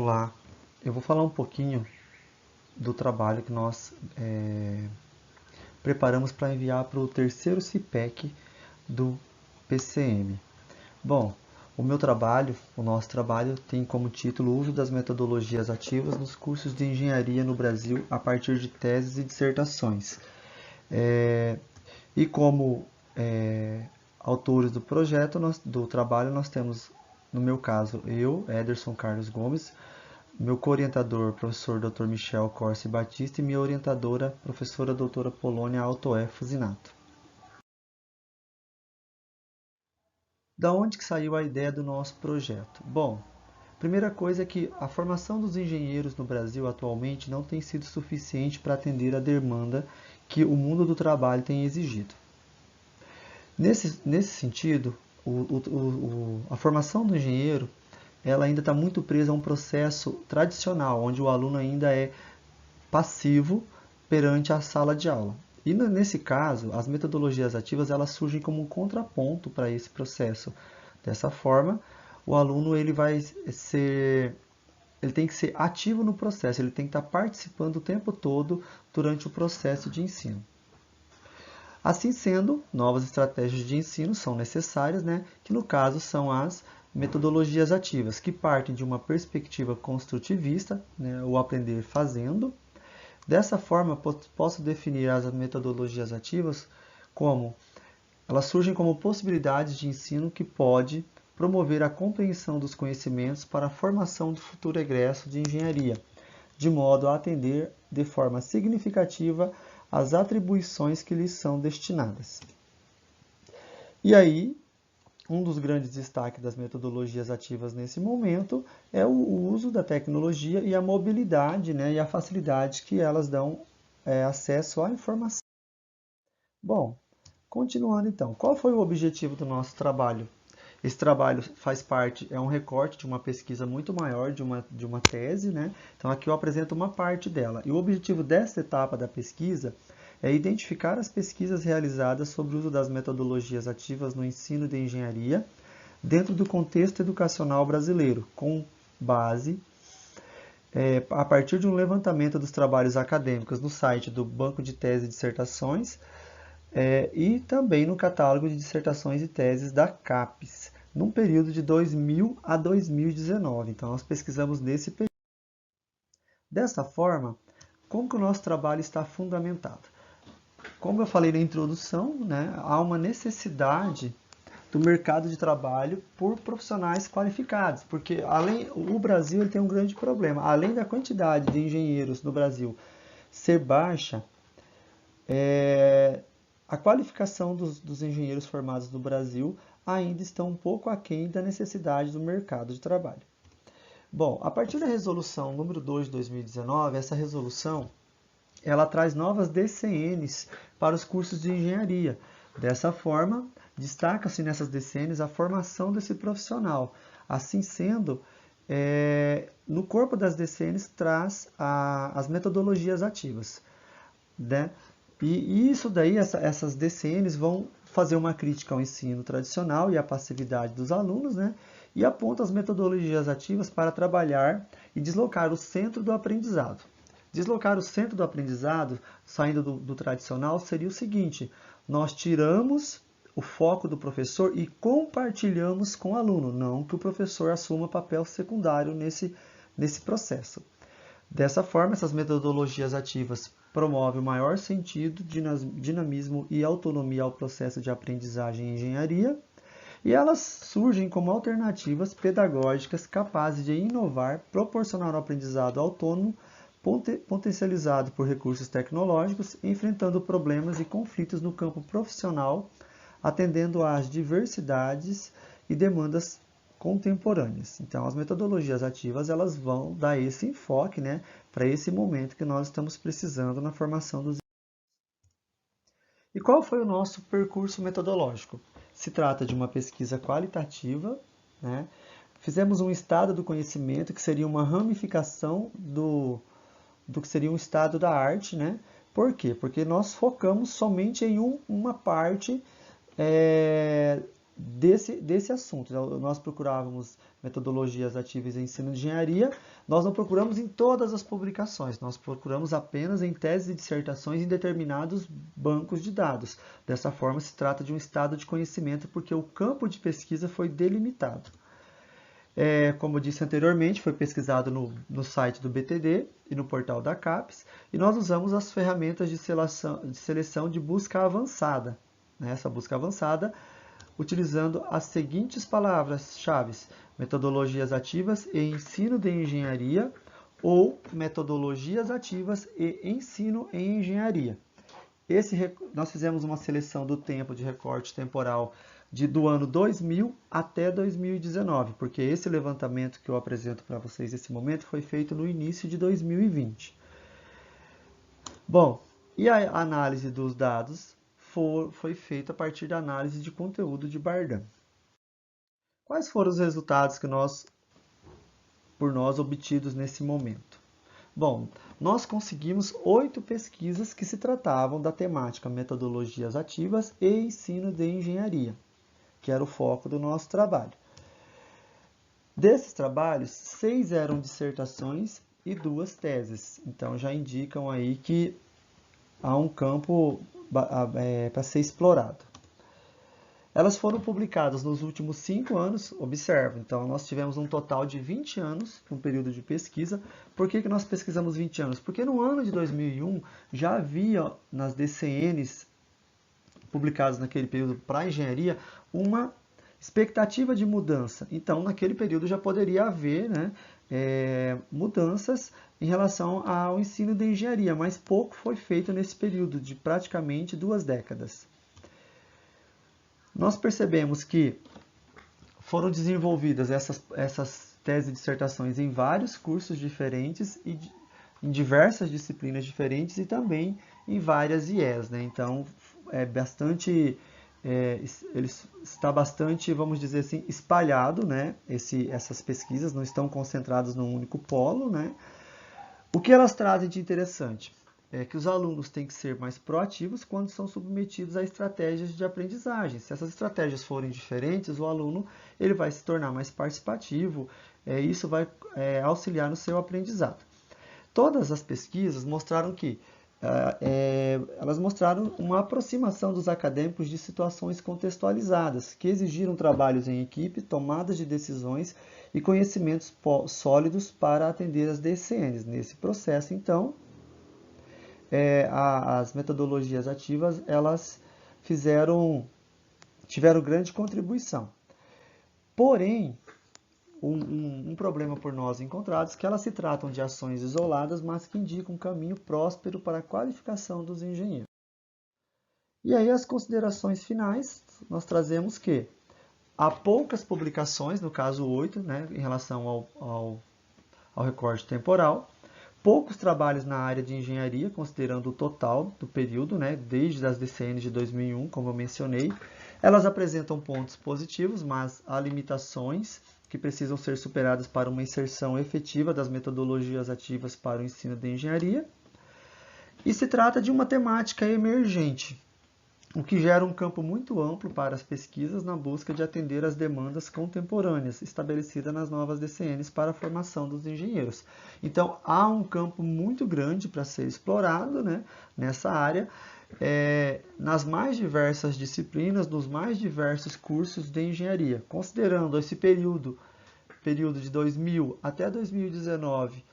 Olá, eu vou falar um pouquinho do trabalho que nós preparamos para enviar para o terceiro CIPEC do PCM. Bom, o nosso trabalho tem como título o uso das metodologias ativas nos cursos de engenharia no Brasil a partir de teses e dissertações. E como autores do projeto, do trabalho, nós temos, no meu caso, eu, Ederson Carlos Gomes, meu co-orientador, professor Dr. Michel Corsi Batista, e minha orientadora, professora doutora Polônia Altoé Fusinato. Da onde que saiu a ideia do nosso projeto? Bom, primeira coisa é que a formação dos engenheiros no Brasil atualmente não tem sido suficiente para atender a demanda que o mundo do trabalho tem exigido. Nesse sentido, a formação do engenheiro ela ainda está muito presa a um processo tradicional, onde o aluno ainda é passivo perante a sala de aula. E nesse caso, as metodologias ativas elas surgem como um contraponto para esse processo. Dessa forma, o aluno ele tem que ser ativo no processo, ele tem que estar participando o tempo todo durante o processo de ensino. Assim sendo, novas estratégias de ensino são necessárias, que no caso são as metodologias ativas, que partem de uma perspectiva construtivista, o aprender fazendo. Dessa forma, posso definir as metodologias ativas como elas surgem como possibilidades de ensino que pode promover a compreensão dos conhecimentos para a formação do futuro egresso de engenharia, de modo a atender de forma significativa as atribuições que lhes são destinadas. E aí, um dos grandes destaques das metodologias ativas nesse momento é o uso da tecnologia e a mobilidade e a facilidade que elas dão acesso à informação. Bom, continuando então, qual foi o objetivo do nosso trabalho? Esse trabalho faz parte, é um recorte de uma pesquisa muito maior, de uma tese, Então aqui eu apresento uma parte dela. E o objetivo dessa etapa da pesquisa é identificar as pesquisas realizadas sobre o uso das metodologias ativas no ensino de engenharia dentro do contexto educacional brasileiro, com base a partir de um levantamento dos trabalhos acadêmicos no site do Banco de Tese e Dissertações e também no catálogo de dissertações e teses da CAPES, num período de 2000 a 2019. Então, nós pesquisamos nesse período. Dessa forma, como que o nosso trabalho está fundamentado? Como eu falei na introdução, há uma necessidade do mercado de trabalho por profissionais qualificados, porque o Brasil ele tem um grande problema. Além da quantidade de engenheiros no Brasil ser baixa, a qualificação dos engenheiros formados no Brasil ainda estão um pouco aquém da necessidade do mercado de trabalho. Bom, a partir da resolução número 2 de 2019, essa resolução ela traz novas DCNs para os cursos de engenharia. Dessa forma, destaca-se nessas DCNs a formação desse profissional. Assim sendo, no corpo das DCNs traz as metodologias ativas. E isso daí, essas DCNs vão fazer uma crítica ao ensino tradicional e à passividade dos alunos, e apontam as metodologias ativas para trabalhar e deslocar o centro do aprendizado. Deslocar o centro do aprendizado, saindo do tradicional, seria o seguinte: nós tiramos o foco do professor e compartilhamos com o aluno, não que o professor assuma papel secundário nesse processo. Dessa forma, essas metodologias ativas promovem o maior sentido, dinamismo e autonomia ao processo de aprendizagem em engenharia, e elas surgem como alternativas pedagógicas capazes de inovar, proporcionar um aprendizado autônomo, potencializado por recursos tecnológicos, enfrentando problemas e conflitos no campo profissional, atendendo às diversidades e demandas contemporâneas. Então, as metodologias ativas elas vão dar esse enfoque para esse momento que nós estamos precisando na formação dos. E qual foi o nosso percurso metodológico? Se trata de uma pesquisa qualitativa, Fizemos um estado do conhecimento, que seria uma ramificação do que seria um estado da arte, Por quê? Porque nós focamos somente em uma parte desse assunto. Nós procurávamos metodologias ativas em ensino de engenharia, nós não procuramos em todas as publicações, nós procuramos apenas em teses e dissertações em determinados bancos de dados. Dessa forma, se trata de um estado de conhecimento, porque o campo de pesquisa foi delimitado. Como eu disse anteriormente, foi pesquisado no site do BTD e no portal da CAPES, e nós usamos as ferramentas de seleção de busca avançada. Essa busca avançada, utilizando as seguintes palavras-chave: metodologias ativas e ensino de engenharia, ou metodologias ativas e ensino em engenharia. Nós fizemos uma seleção do tempo de recorte temporal do ano 2000 até 2019, porque esse levantamento que eu apresento para vocês nesse momento foi feito no início de 2020. Bom, e a análise dos dados foi feita a partir da análise de conteúdo de Bardan. Quais foram os resultados que por nós obtidos nesse momento? Bom, nós conseguimos 8 pesquisas que se tratavam da temática metodologias ativas e ensino de engenharia, que era o foco do nosso trabalho. Desses trabalhos, 6 eram dissertações e 2 teses. Então já indicam aí que há um campo para ser explorado. Elas foram publicadas nos últimos 5 anos, observa, então nós tivemos um total de 20 anos no período de pesquisa. Por que nós pesquisamos 20 anos? Porque no ano de 2001 já havia nas DCNs publicadas naquele período para a engenharia uma expectativa de mudança. Então, naquele período já poderia haver mudanças em relação ao ensino de engenharia, mas pouco foi feito nesse período de praticamente 2 décadas. Nós percebemos que foram desenvolvidas essas teses e dissertações em vários cursos diferentes e em diversas disciplinas diferentes e também em várias IEs, né? Então, ele está bastante, vamos dizer assim, espalhado, né? Essas pesquisas não estão concentradas num único polo, né? O que elas trazem de interessante é que os alunos têm que ser mais proativos quando são submetidos a estratégias de aprendizagem. Se essas estratégias forem diferentes, o aluno ele vai se tornar mais participativo, isso vai auxiliar no seu aprendizado. Todas as pesquisas mostraram que elas mostraram uma aproximação dos acadêmicos de situações contextualizadas, que exigiram trabalhos em equipe, tomadas de decisões e conhecimentos sólidos para atender as DCNs. Nesse processo, então, as metodologias ativas elas tiveram grande contribuição. Porém, um problema por nós encontrados é que elas se tratam de ações isoladas, mas que indicam um caminho próspero para a qualificação dos engenheiros. E aí as considerações finais, nós trazemos que há poucas publicações, no caso 8, né, em relação ao recorte temporal, poucos trabalhos na área de engenharia, considerando o total do período, né, desde as DCNs de 2001, como eu mencionei. Elas apresentam pontos positivos, mas há limitações que precisam ser superadas para uma inserção efetiva das metodologias ativas para o ensino de engenharia. E se trata de uma temática emergente, o que gera um campo muito amplo para as pesquisas na busca de atender às demandas contemporâneas estabelecidas nas novas DCNs para a formação dos engenheiros. Então, há um campo muito grande para ser explorado, né, nessa área, nas mais diversas disciplinas, nos mais diversos cursos de engenharia. Considerando esse período de 2000 até 2019,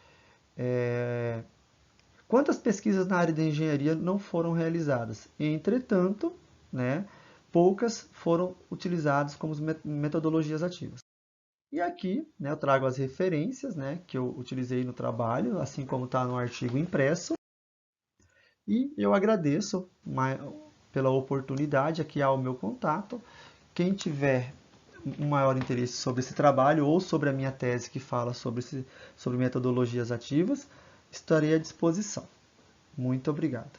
quantas pesquisas na área de engenharia não foram realizadas? Entretanto, né, poucas foram utilizadas como metodologias ativas. E aqui, né, eu trago as referências, né, que eu utilizei no trabalho, assim como está no artigo impresso. E eu agradeço pela oportunidade, aqui há o meu contato. Quem tiver um maior interesse sobre esse trabalho ou sobre a minha tese que fala sobre metodologias ativas, estarei à disposição. Muito obrigado.